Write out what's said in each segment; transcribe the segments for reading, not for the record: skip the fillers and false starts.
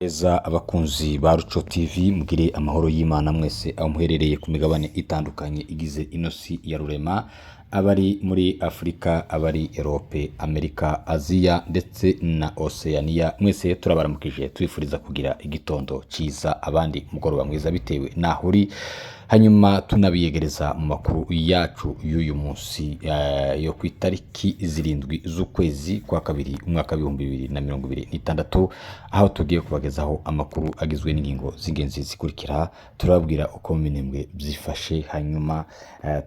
Eza abakunzi ba Ruco TV mugire amahoro y'Imana mwese aho muherereye ku migabane itandukanye igize inosi ya rurema, abari muri Afrika, abari Europe, Amerika, Aziya ndetse na Oceania, mwese turabaramukije twifuriza kugira igitondo ciza, abandi mugoroba mwiza bitewe naho uri. Hanyuma tunabiyegereza mu makuru yacu y'uyu munsi yo ku itariki 7 z'ukwezi kwa kabiri umwaka 2026, aho tugiye kubagezaho amakuru agizwe n'ingingo z'ingenzi zikurikira. Turababwira uko minembwe byifashe, hanyuma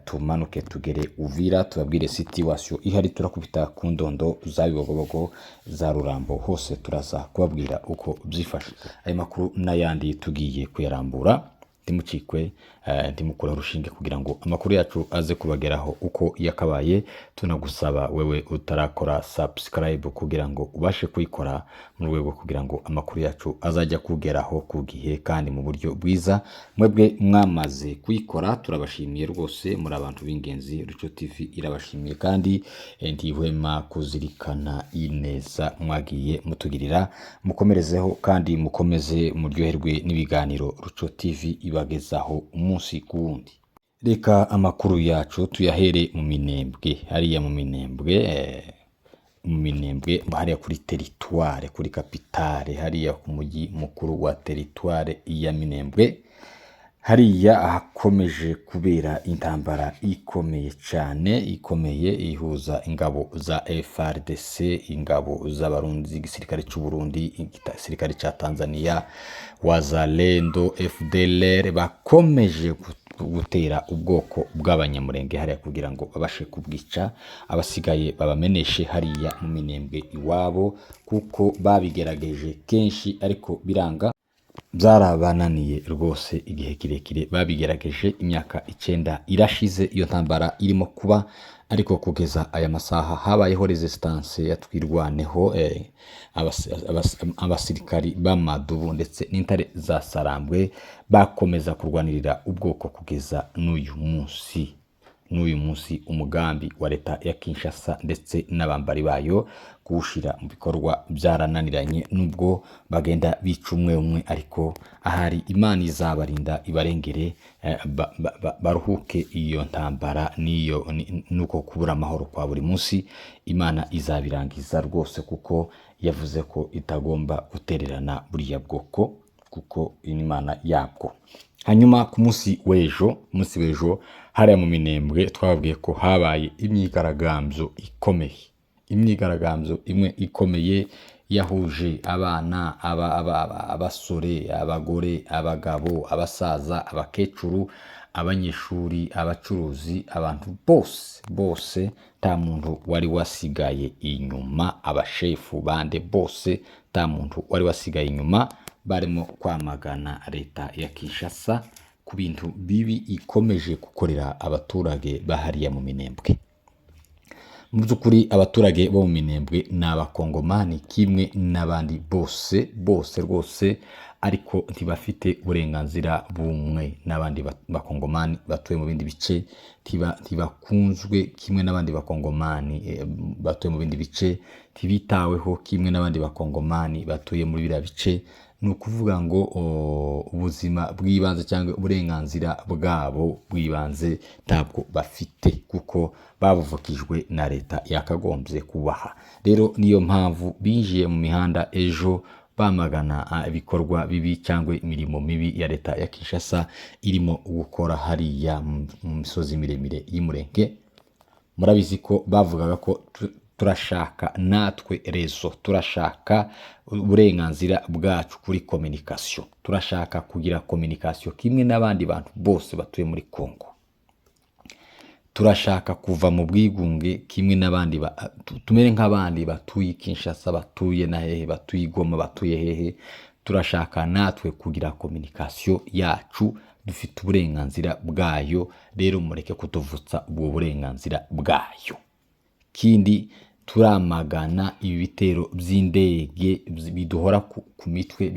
tumanuke tugere Uvira tubabwire situation ihari, turakubita ku ndondo za Bibogobogo za Rurambo, hose turaza kubabwira uko byifashe. Ayo makuru n'ayandi tugiye kuyarambura, timucikwe ndimukura urushinge kugira ngo amakuru yacu aze kubageraho uko yakabaye. Tunagusaba wewe utarakora subscribe kugira ngo ubashe kuyikora mu rwego kugira ngo amakuru yacu azajya kugeraho ku gihe kandi mu buryo bwiza. Mwebwe mwamaze kuyikora turabashimiye rwose, muri abantu b'ingenzi. Ruco TV irabashimiye kandi ndihwema kuzirikana ineza mwagiye mutugirira. Mukomerezeho kandi mukomeze muryoherwe n'ibiganiro Ruco TV ibagezaho umunsi ku wundi. Reka amakuru yacu tuyahere mu Minembwe. Hariya mu Minembwe hariya kuri territoire, kuri capitale, hariya ku mujyi mukuru wa territoire ya Minembwe, hariya hakomeje kubera intambara ikomeye cyane, ikomeye ihuza ingabo za FARDC, ingabo z'abarundi, igisirikare cy'u Burundi, igisirikare cya Tanzania, Wazalendo, FDLR, bakomeje gutera ubwoko bw'abanyamurenge hariya kugira ngo babashe kubwica, abasigaye babameneshe hariya mu Minembwe iwabo, kuko babigerageje kenshi ariko biranga, byarabananiye rwose. Igihe kirekire babigerageje, imyaka 9 irashize iyo ntambara irimo kuba, ariko kugeza aya masaha habayeho resistance yatwirwaneho. Abasirikari b'amadubu ndetse n'intare za Sarambwe bakomeza kurwanirira ubwoko kugeza n'uyu munsi. Umugambi wa leta ya Kinshasa ndetse n'abambari bayo kuwushira mu bikorwa byarananiranye, nubwo bagenda bica umwe, ariko ahari Imana izabarinda ibarengere, baruhuke iyo ntambara nuko kubura amahoro kwa buri munsi. Imana izabirangiza rwose, kuko yavuze ko itagomba gutererana buriya bwoko, kuko Imana yabwo. Hanyuma ku munsi w'ejo hariya mu Minembwe twababwiye ko habaye imyigaragambyo imwe ikomeye yahuje abana, abasore, abagore, abagabo, abasaza, abakecuru, abanyeshuri, abacuruzi, abantu bose nta muntu wari wasigaye inyuma. Abashefu bande bose nta muntu wari wasigaye inyuma, barimo kwamagana leta ya Kinshasa ku bintu bibi ikomeje gukorera abaturage bahariya mu Minembwe. Mu by'ukuri abaturage bo mu Minembwe ni abakongomani kimwe n'abandi bose rwose, ariko ntibafite uburenganzira bumwe n'abandi bakongomani batuye mu bindi bice. Ntibakunzwe kimwe n'abandi bakongomani batuye mu bindi bice, ntibitaweho kimwe n'abandi bakongomani batuye muri biriya bice. Ni ukuvuga ngo ubuzima bw'ibanze cyangwa uburenganzira bwabo bw'ibanze ntabwo bafite, kuko babuvukijwe na leta yakagombye kubaha. Rero niyo mpamvu binjiye mu mihanda ejo bamagana ibikorwa bibi cyangwa imirimo mibi ya leta ya Kinshasa irimo gukora hariya mu misozi miremire y'Umurenge. Murabizi ko bavugaga ko turashaka natwe rezo, turashaka uburenganzira bwacu kuri communication, turashaka kugira communication kimwe n'abandi bantu bose batuye muri Kongo, turashaka kuva mu bwigunge kimwe n'abandi, tumere nk'abandi batuye Kinshasa, batuye na hehe, batuye Goma, batuye hehe. Turashaka natwe kugira communication yacu, dufite uburenganzira bwayo. Rero mureke kutuvutsa ubwo burenganzira bwayo. Kindi turamagana ibi bitero by'indege biduhora ku mitwe,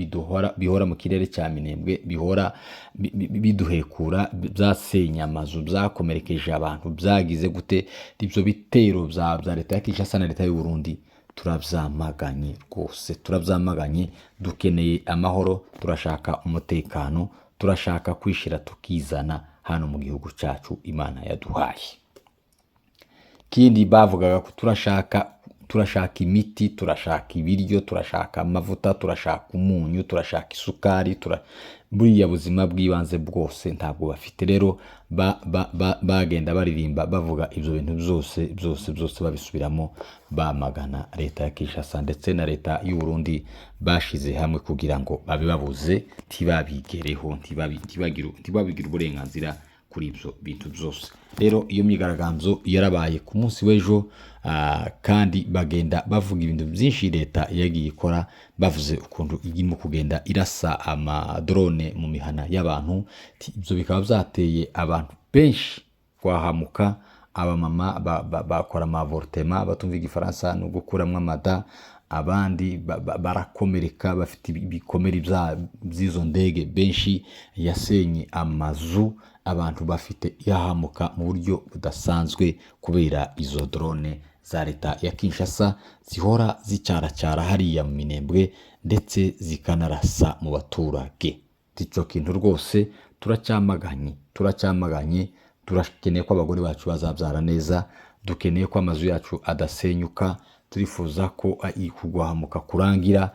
bihora mu kirere cya Minembwe, bihora biduhekura, byasenya amazu, byakomerekeje abantu, byagize gute. Ibyo bitero bya leta ya Kinshasa na leta y'u Burundi turabyamaganye rwose, turabyamaganye. Dukeneye amahoro, turashaka umutekano, turashaka kwishira tukizana hano mu gihugu cyacu Imana yaduhaye. Kindi bavugaga ko turashaka imiti, turashaka ibiryo, turashaka amavuta, turashaka umunyu, turashaka isukari, buriya buzima bw'ibanze bwose ntabwo bafite. Rero bagenda baririmba bavuga ibyo bintu byose babisubiramo, bamagana leta ya Kinshasa ndetse na leta y'u Burundi, bashize hamwe kugira ngo babibabuze, ntibabigereho, ntibabigire uburenganzira kuri ibyo bintu byose. Rero iyo myigaragambyo yarabaye ku munsi w'ejo, kandi bagenda bavuga ibintu byinshi leta yagiye ikora, bavuze ukuntu irimo kugenda irasa amadrone mu mihana y'abantu. Ibyo bikaba byateye abantu benshi kwahamuka. Abamama bakora amavortema batumva igifaransa no gukuramo amada, abandi barakomereka bafite ibikomere by'izo ndege. Benshi yasenye amazu, abantu bafite yahamuka mu buryo budasanzwe kubera izo drone za leta ya Kinshasa zihora zicyaracyara hariya mu Minembwe ndetse zikanarasa mu baturage. Icyo kintu rwose turacyamaganye. Turakeneye ko abagore bacu bazabyara neza, dukeneye ko amazu yacu adasenyuka, turifuza ko kugwahamuka kurangira.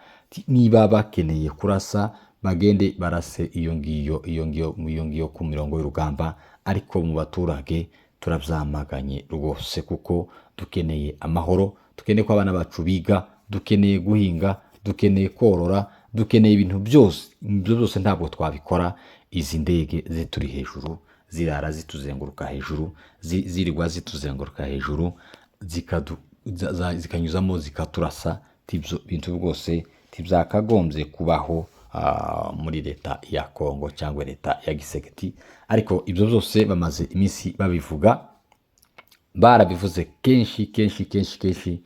Niba bakeneye kurasa bagende barase iyo ngiyo ku mirongo y'urugamba, ariko mu baturage turabyamaganye rwose, kuko dukeneye amahoro, dukeneye ko abana bacu biga, dukeneye guhinga, dukeneye korora, dukeneye ibintu byose ntabwo twabikora izi ndege zituri hejuru, zirara zituzenguruka hejuru, zirirwa zituzenguruka hejuru, zikanyuzamo zikaturasa. Ibyo bintu rwose tibyakagombye kubaho muri leta ya Kongo cyangwa leta ya Gisegeti. Ariko ibyo byose bamaze iminsi babivuga, barabivuze kenshi,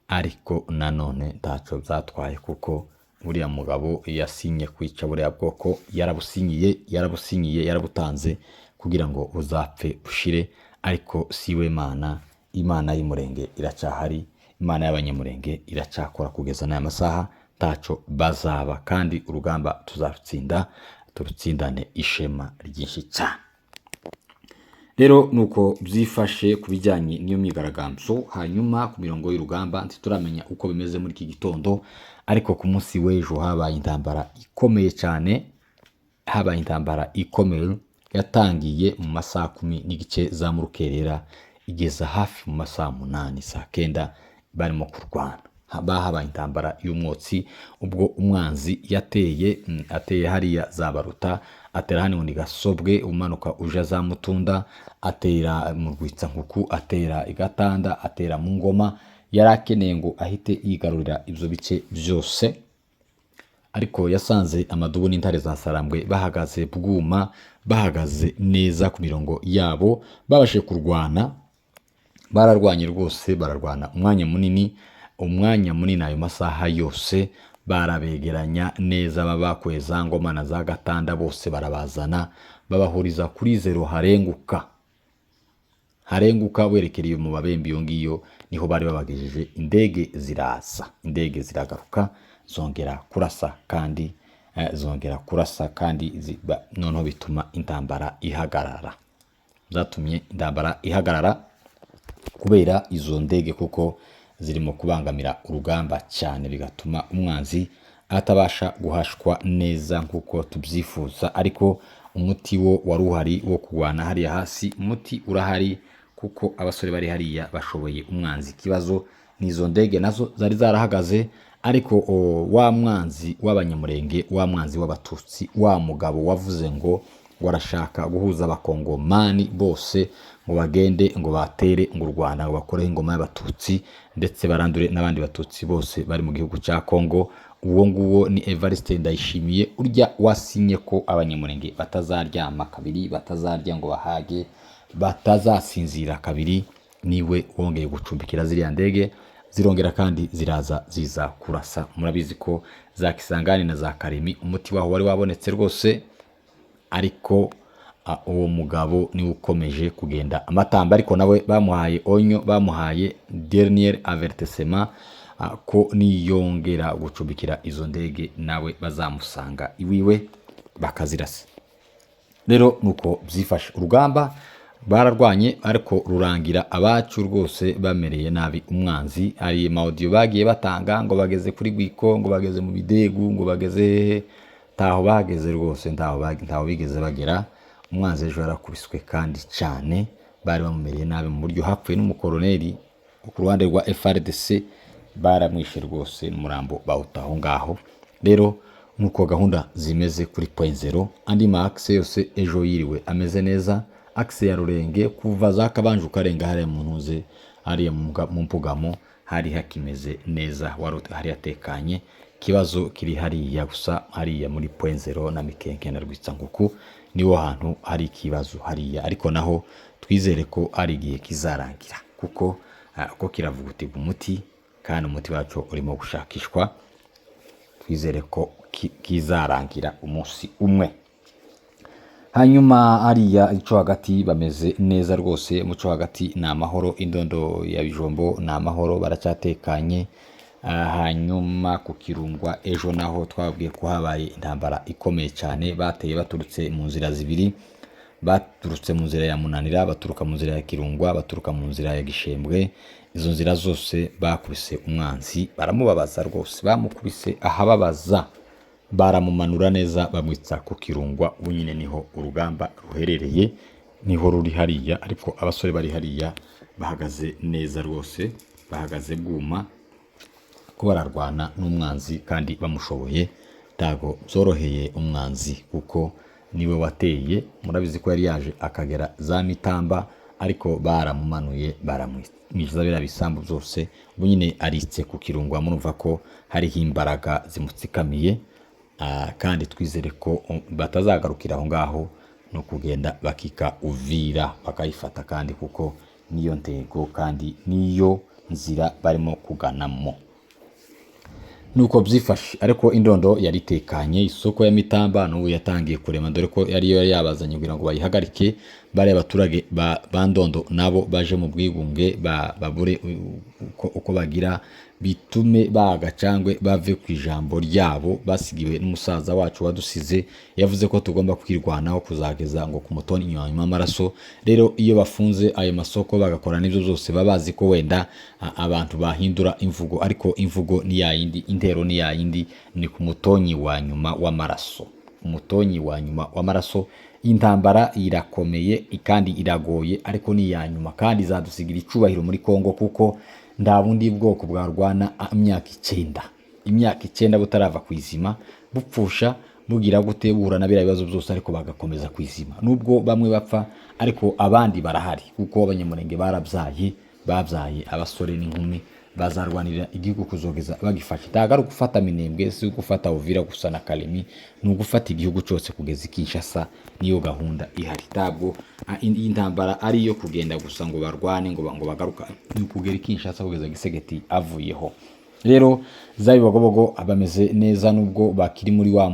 ariko nanone ntacyo byatwaye, kuko buriya mugabo yasinye kwica buriya bwoko, yarabutanze kugira ngo uzapfe ushire. Ariko siwe Imana y'Umurenge iracyahari, Imana y'Abanyamurenge iracyakora kugeza n'aya masaha. Taco bazaba, kandi urugamba tuzarutsinda, turutsindane ishema ryinshi cyane. Rero nuko byifashe ku bijyanye n'iyo myigaragambyo. Hanyuma ku mirongo y'urugamba ntituramenya uko bimeze muri iki gitondo, ariko ku munsi w'ejo habaye intambara ikomeye cyane, yatangiye mu masaha 10 za mu rukerera, igeza hafi mu masaha 8 saa 9 barimo kurwana. Habaye intambara y'umwotsi, ubwo umwanzi ateye hariya za Baruta, atera hano ni Gasobwe umanuka uja za Mutunda, atera mu Rwitsankuku, atera Igatanda, atera mu Ngoma. Yarakeneye ngo ahite yigarurira ibyo bice byose, ariko yasanze amadubu n'intare za Sarambwe bahagaze bwuma, bahagaze neza ku mirongo yabo, babashe kurwana. Bararwanye rwose, bararwana umwanya munini. Ayo masaha yose barabegeranya neza, babakweza Ngoma na za Gatanda, bose barabazana babahuriza kuri 0 harenguka werekereye mu Babembe. Iyo ngiyo niho bari babagejeje. Indege ziragaruka, zongera kurasa kandi noneho bituma intambara ihagarara. Zatumye intambara ihagarara kubera izo ndege, kuko zirimo kubangamira urugamba cyane, bigatuma umwanzi atabasha guhashwa neza nkuko tubyifuza. Ariko umuti wo waruhari wo kurwana hariya hasi, umuti urahari, kuko abasore bari hariya bashoboye umwanzi. Ikibazo nizo ndege nazo zari zarahagaze, ariko wa mwanzi w'Abanyamurenge, wa mwanzi w'Abatutsi, wa mugabo wavuze ngo warashaka guhuza abakongomani bose, ngo bagende ngo batere ngo Rwanda, ngo bakoreho ingoma y'Abatutsi ndetse barandure n'abandi Batutsi bose bari mu gihugu cya Kongo. Uwo nguwo ni Evariste Ndayishimiye, urya wasinye ko Abanyamurenge batazaryama kabiri, batazarya ngo bahage, batazasinzira kabiri. Niwe wongeye gucumbikira ziriya ndege, zirongera kandi ziza kurasa. Murabizi ko za Kisangani na za Karemi umuti waho wari wabonetse rwose, ariko uwo mugabo ni ukomeje kugenda amatamba. Ariko nawe bamuhaye onyo, bamuhaye dernier avertissement, ko niyongera gucumbikira izo ndege nawe bazamusanga iwiwe bakazirasa. Rero nuko byifashe, urugamba bararwanye ariko rurangira abacu rwose bamereye nabi umwanzi. Ari maudio bagiye batanga ngo bageze kuri Gwiko, ngo bageze mu Bidegu, ngo bageze taho bageze rwose ntaho bigeze bagera. Umwanzi ejo yarakubiswe kandi cyane, bari bamumereye nabi mu buryo hapfuye n'umukoloneli ku ruhande rwa FRDC, baramwishe rwose n'umurambo bawutaho ngaho. Rero nuko gahunda zimeze kuri point zero. Andi ma axe yose ejo yiriwe ameze neza. Axe ya Rurenge kuva za Kabanje ukarenga hariya mu ntuze hariya mu Mpugamo hari hakimeze neza, hari yatekanye. Kibazo kiri hariya gusa hariya muri point zero na Mikenke na Rwitsanguku niwo hantu hari ikibazo hariya, ariko naho twizere ko ari igihe kizarangira kuko ko kiravugutirwa umuti kandi umuti wacu urimo gushakishwa. Twizere ko kizarangira umunsi umwe. Hanyuma hariya ico hagati bameze neza rwose, muco hagati na amahoro, Indondo ya Bijombo na amahoro baracyatekanye. Hanyuma ku Kirungwa ejo naho twabwiye ko habaye intambara ikomeye cyane, bateye baturutse mu nzira zibiri, baturutse mu nzira ya Munanira, baturuka mu nzira ya Kirungwa, baturuka mu nzira ya Gishembwe. Izo nzira zose bakubise umwanzi, baramubabaza rwose, bamukubise ahababaza, baramumanura neza bamwitsa ku Kirungwa. Ubu nyine niho urugamba ruherereye, niho ruri hariya, ariko abasore bari hariya bahagaze neza rwose, bahagaze bwuma ko bararwana n'umwanzi kandi bamushoboye. Tago byoroheye umwanzi kuko niwe wateye, murabizi ko yari yaje akagera za Mitamba, ariko baramumanuye baramwiza bira bisambu byose. Ubu nyine aritse ku Kirungwa, murumva ko hariho imbaraga zimutsikamiye, kandi twizere ko batazagarukira aho ngaho, no kugenda bakika Uvira bakayifata, kandi kuko niyo ntego kandi niyo nzira barimo kuganamo. Nuko byifashe, ariko Indondo yari tekanye. Isoko ya Mitamba n'ubu yatangiye kurema, dore ko yari yabazanye kugira ngo bayihagarike. Bare abaturage ba Ndondo nabo baje mu bwigunge, babure uko bagira bitume bagacangwe bave ku ijambo ryabo basigiwe n'umusaza wacu wadusize. Yavuze ko tugomba kwirwanaho kuzageza ngo ku mutoni inyuma amaraso. Rero iyo bafunze ayo masoko bagakora n'ibyo byose, babazi ko wenda abantu bahindura imvugo, ariko imvugo ni yayindi, intero ni yayindi, ni ku mutonyi wa nyuma w'amaraso. Umutonyi wa nyuma w'amaraso. Intambara irakomeye kandi iragoye, ariko ni ya nyuma kandi zadusigira icubahiro muri Kongo, kuko nda bundi bwoko bwarwana imyaka 9 butarava kwizima, bupfusha bugira gute, buhura na bira bibazo byose, ariko bagakomeza kwizima. Nubwo bamwe bapfa, ariko abandi barahari, kuko abanyamurenge babyaye abasore n'inkumi bazarwanira igihugu kuzogeza bagifashe. Tagaru gufata Minembwe, si gufata Uvira gusa na Kalemi, ni gufata igihugu cyose kugeza Kinshasa. Niyo gahunda ihari. Tabwo intambara ari yo kugenda gusa ngo barwane ngo bagaruka, ni kugera Kinshasa kugeza Gisegeti avuyeho. Rero Zayi Bogobogo abameze neza, nubwo bakiri muri wa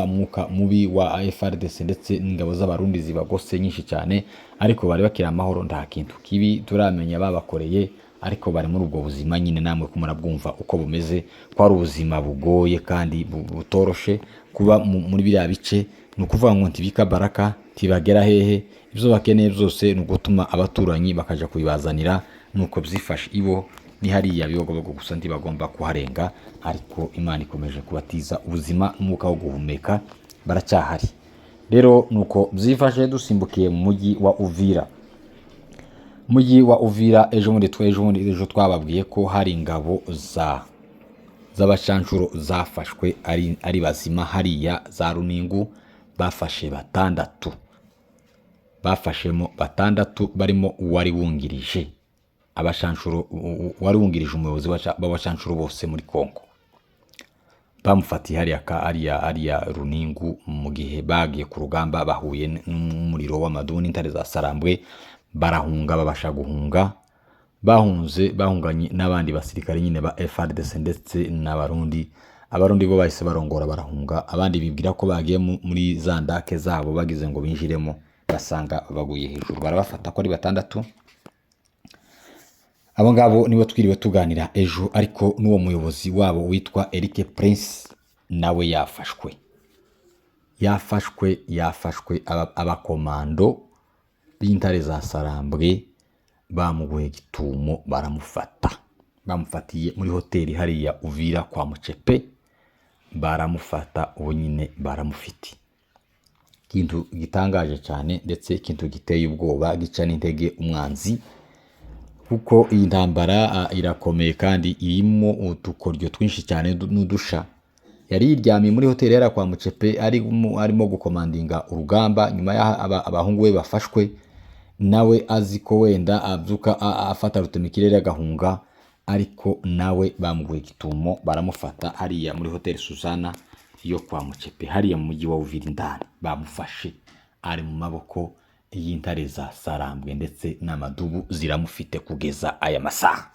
mwuka mubi wa FRDC ndetse n'ingabo z'abarundi zibagose nyinshi cyane, ariko bari bakira amahoro, nta kintu kibi turamenya babakoreye, ariko bari muri ubwo buzima nyine. Namwe ko murabwumva uko bumeze, ko ari ubuzima bugoye kandi butoroshe kuba muri biriya bice. Ni ukuvuga ngo ntibika baraka tibagera hehe, ibyo bakeneye byose ni ugutuma abaturanyi bakaja kubibazanira. Nuko byifashe ibo ni hariya Bibogobogo gusa ntibagomba kuharenga, ariko Imana ikomeje kubatiza ubuzima n'umwuka wo guhumeka, baracyahari. Rero nuko byifashe, dusimbukiye mu mujyi wa Uvira. Mujyi wa Uvira ejo twababwiye ko hari ingabo z'abashanshuro zafashwe ari bazima hariya za Runingu. Bafashe bafashemo 6 barimo uwari wungirije abashanshuro, wari wungirije umuyobozi w'abashanshuro bose muri Kongo. Bamufatiye hariya Runingu mu gihe bagiye ku rugamba, bahuye n'umuriro w'amaduni intare za Sarambwe, barahunga, babasha guhunga. Bahunganye n'abandi basirikare nyine ba FRDC ndetse n'abarundi. Abarundi bo bahise barongora barahunga, abandi bibwira ko bagiye muri za ndake zabo bagize ngo binjiremo, basanga baguye hejuru, barabafata ko ari 6. abo ngabo nibo twiriwe tuganira ejo, ariko n'uwo muyobozi wabo witwa Eric Prince nawe yafashwe abakomando b'intare za Sarambwe bamuguye gitumo bamufatiye muri hoteli hariya Uvira kwa Mucepe, baramufata ubu nyine baramufite. Ikintu gitangaje cyane ndetse ikintu giteye ubwoba gica n'intege umwanzi, kuko iyi ntambara irakomeye kandi irimo utukoryo twinshi cyane n'udusha. Yari yiryamiye muri hoteli yari kwa Mucepe arimo gukomandinga urugamba, nyuma y'aho abahungu be bafashwe nawe azi ko wenda abyuka afata rutemikirere agahunga, ariko nawe bamuguye gitumo baramufata hariya muri hoteli Suzana yo kwa Mucepe hariya mu mujyi wa Uvira indani. Bamufashe ari mu maboko y'intare za Sarambwe ndetse n'amadubu ziramufite kugeza aya masaha.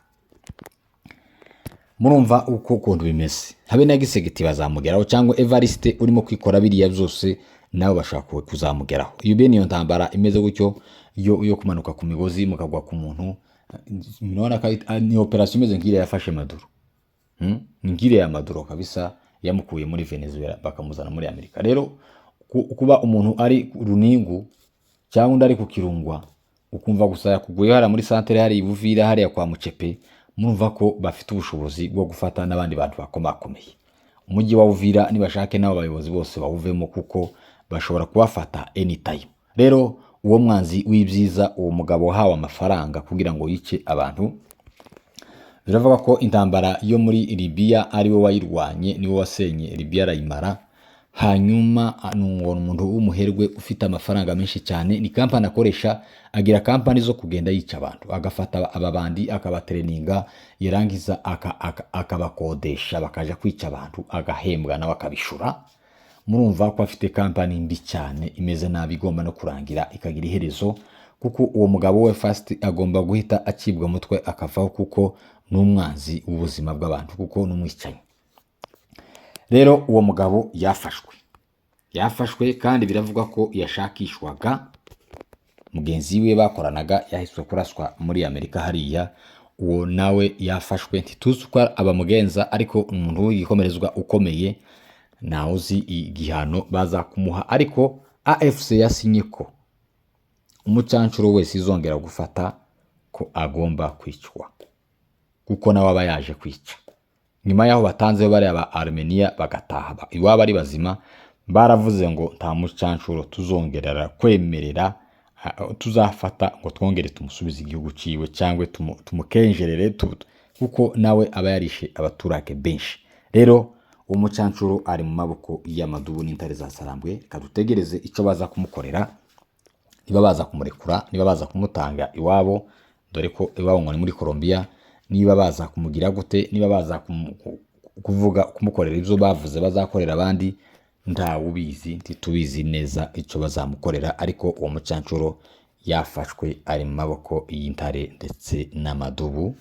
Murumva uko kuntu bimeze. Habe na Gisegeti bazamugeraho, cyangwa Evariste urimo kwikora biriya byose nawe bashaka kuzamugeraho. Iyo bene iyo ntambara imeze gutyo yo kumanuka ku migozi mukagwa ku muntu, mubona ko ni operation imeze nk'ire yafashe Maduro. Ngire ya Maduro kabisa, yamukuye muri Venezuela bakamuzana muri Amerika. Rero kuba umuntu ari runingu cyangwa undi ari ku Kirungwa, ukumva gusa yakuguye hara muri centre hari Uvira hariya kwa Mucepe, murumva ko bafite ubushobozi bwo gufata n'abandi bantu bakomakomeye. Umujyi wa Uvira nibashake n'abo bayobozi bose bawuvemo, kuko bashobora kubafata anytime. Rero uwo mwanzi w'ibyiza, uwo mugabo hawe amafaranga kugira ngo yice abantu, biravuga ko intambara yo muri Libya ari we wayirwanye, ni we wasenye Libya arayimara. Hanyuma umuntu w'umuherwe ufite amafaranga menshi cyane, ni kampani akoresha, agira kampani zo kugenda yica abantu, agafata ababandi akabatreninga, yarangiza akabakodesha bakaja kwica abantu, agahembwa nawe akabishura. Murumva ko afite kampani mbi cyane imeze nabi, igomba no kurangira ikagira iherezo, kuko uwo mugabo we fast agomba guhita acibwa mutwe akavaho, kuko n'umwanzi w'ubuzima bw'abantu, kuko n'umwicanyi. Rero uwo mugabo yafashwe kandi biravuga ko yashakishwaga. Mugenzi we bakoranaga yahiswe kuraswa muri Amerika hariya, uwo nawe yafashwe. Ntituzi uko abamugenza, ariko umuntu w'igikomerezwa ukomeye, nawe uzi igihano baza kumuha. Ariko AFC yasinye ko umucancuro wese izongera gufata ko agomba kwicwa, kuko nawe aba yaje kwica. Nyuma yaho batanze bari aba Armenia bagataha iwaba ari bazima, baravuze ngo nta mucancuro tuzongerera kwemerera tuzafata ngo twongere tumusubize igihugu ciwe, cyangwa tumukenjerere, kuko nawe aba yarishe abaturage benshi. Rero uwo mucancuro ari mu maboko y'amadubu n'intare za Sarambwe. Kadutegereze icyo baza kumukorera, niba baza kumurekura, niba baza kumutanga iwabo, dore ko iwabo ngo ni muri Colombia, niba baza kumugira gute, niba baza kuvuga kumukorera ibyo bavuze bazakorera abandi, nta ubizi, ntitubizi neza icyo bazamukorera. Ariko uwo mucancuro yafashwe ari mu maboko y'intare ndetse n'amadubu.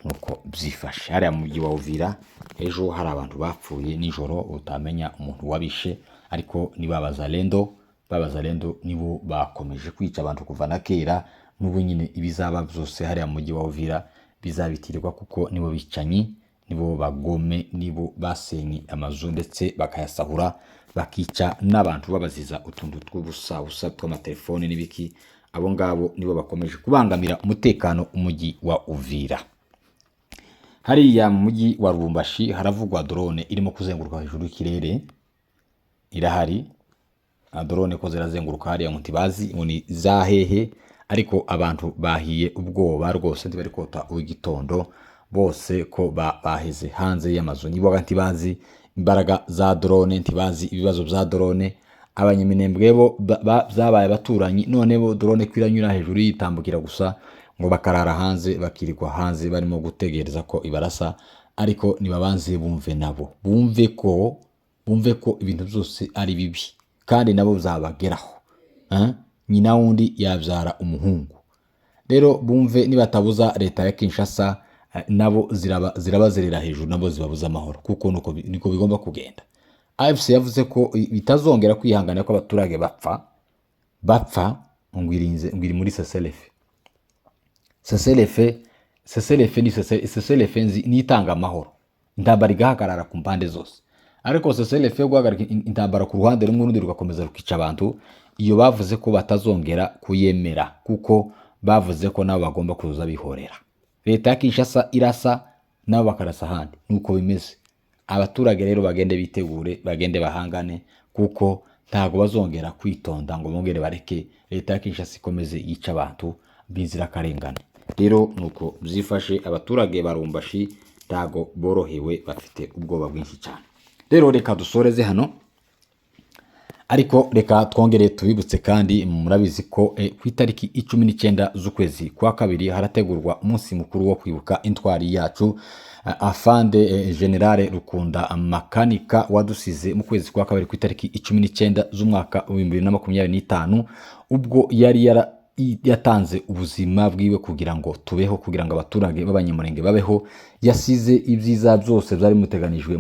Nuko byifashe hariya mu mujyi wa Uvira. Ejo hari abantu bapfuye nijoro, utamenya umuntu wabishe, ariko ni babazalendo nibo bakomeje kwica abantu kuva na kera. N'ubu nyine ibizaba byose hariya mu mujyi wa Uvira bizabitirirwa, kuko nibo bicanyi, nibo bagome, nibo basenye amazu ndetse bakayasahura, bakica n'abantu babaziza utuntu tw'ubusa tw'amatelefone n'ibiki. Abo ngabo nibo bakomeje kubangamira umutekano umujyi wa Uvira. Hariya mu mujyi wa Lubumbashi haravugwa drone irimo kuzenguruka hejuru y'ikirere, irahari drone ko zirazenguruka hariya, ngo ntibazi ngo ni zahehe, ariko abantu bahiye ubwoba rwose, ntibari kota uw'igitondo bose ko baheze hanze y'amazu. Nibo ntibazi imbaraga za drone, ntibazi ibibazo bya drone. Abanyeminembwe bo zabaye abaturanyi, none bo drone kwiranyura hejuru yitambukira gusa, ngo bakarara hanze, bakirirwa hanze barimo gutegereza ko ibarasa. Ariko nibabanze bumve, nabo bumve ko ibintu byose ari bibi, kandi nabo zabageraho. Nyina wundi yabyara umuhungu. Rero bumve, nibatabuza leta ya Kinshasa, nabo zirabazerera hejuru, nabo zibabuza amahoro, kuko niko bigomba kugenda. AFC yavuze ko bitazongera kwihangana ko abaturage bapfa ngwiri muri Seselefe seselefe ni seselefe ni itanga amahoro, intambara igahagarara ku mpande zose. Ariko seselefe yo guhagarika intambara ku ruhande rumwe n'urundi rugakomeza rukica abantu, iyo bavuze ko batazongera kuyemera kuko bavuze ko nabo bagomba kuza bihorera. Leta ya Kinshasa irasa nabo bakarasa ahandi, nuko bimeze. Abaturage rero bagende bitegure, bagende bahangane kuko ntago bazongera kwitonda ngo bongere bareke leta ya Kinshasa ikomeze yica abantu bizira karengane. Rero nuko byifashe, abaturage barumbashi ntago borohewe, bafite ubwoba bwinshi cyane. Rero reka dusoreze hano, ariko reka twongere tubibutse kandi murabizi ko ku itariki 19 z'ukwezi kwa kabiri harategurwa umunsi mukuru wo kwibuka intwari yacu Afande Generale Rukunda Makanika wadusize mu kwezi kwa kabiri ku itariki 19 z'umwaka wa 2025, ubwo yari yatanze ubuzima bwiwe kugira ngo tubeho, kugira ngo abaturage b'abanyamurenge babeho. Yasize ibyiza byose byari muteganijwe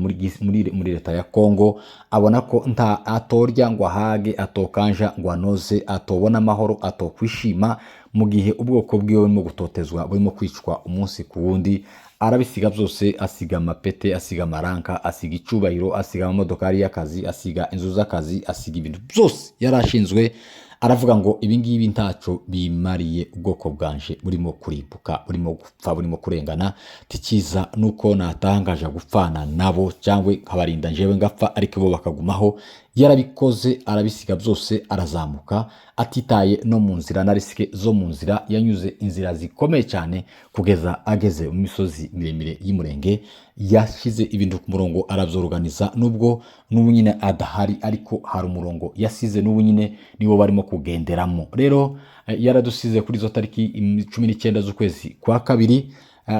muri leta ya Kongo. Abona ko nta atorya ngo ahage, atokanja ngo anoze, atobona amahoro, atokwishima mu gihe ubwoko bwiwe burimo gutotezwa, burimo kwicwa umunsi ku wundi. Arabisiga byose, asiga amapete, asiga amaranka, asiga icubahiro, asiga amamodokari y'akazi, asiga inzu z'akazi, asiga ibintu byose yarashinzwe. Aravuga ngo ibingibi ntaco bimariye ubwoko bwanje burimo kurimbuka, burimo gupfa, burimo kurengana. Tikiza nuko natangaje gupfana nabo cyangwa kabarinda njewe ngapfa ariko bo bakagumaho. Yarabikoze, arabisiga byose, arazamuka atitaye no mu nzira na risike zo mu nzira. Yanyuze inzira zikomeye cyane kugeza ageze mu misozi miremire y'Umurenge. Yashize ibintu ku murongo, arabyorganiza, nubwo n'ubu nyine adahari, ariko hari umurongo yasize n'ubu nyine niwo barimo kugenderamo. Rero yaradusize kuri zo tariki 19 z'ukwezi kwa kabiri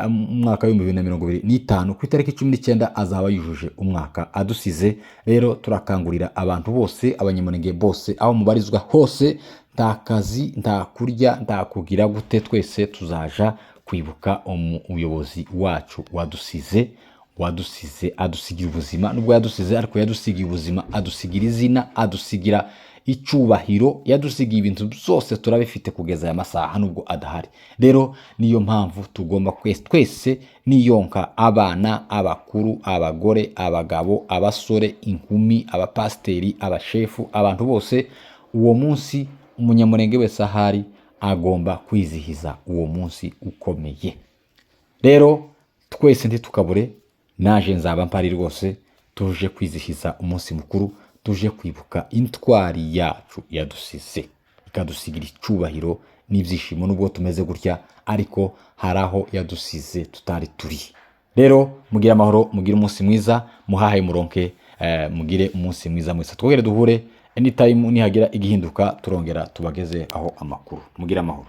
umwaka wa 2025. Ku itariki 19 azaba yujuje umwaka adusize. Rero turakangurira abantu bose, abanyamurenge bose, aho mubarizwa hose, nta kazi, nta kurya, nta kugira gute, twese tuzaja kwibuka umuyobozi wacu wadusize adusigira ubuzima. Nubwo yadusize ariko yadusigiye ubuzima, adusigira izina, adusigira icubahiro, yadusigiye ibintu byose turabifite kugeza aya masaha nubwo adahari. Rero niyo mpamvu tugomba twese niyonka, abana, abakuru, abagore, abagabo, abasore, inkumi, abapasteri, abashefu, abantu bose, uwo munsi umunyamurenge wese ahari agomba kwizihiza uwo munsi ukomeye. Rero twese ntitukabure, naje nzaba mpari rwose, tuje kwizihiza umunsi mukuru, tuje kwibuka intwari yacu yadusize, ikadusigira icubahiro n'ibyishimo. Nubwo tumeze gutya ariko haraho yadusize tutari turi. Rero mugire amahoro, mugire umunsi mwiza, muhahe muronke, mugire umunsi mwiza mwese. Twongere duhure anytime nihagira igihinduka, turongera tubageze aho amakuru. Mugire amahoro.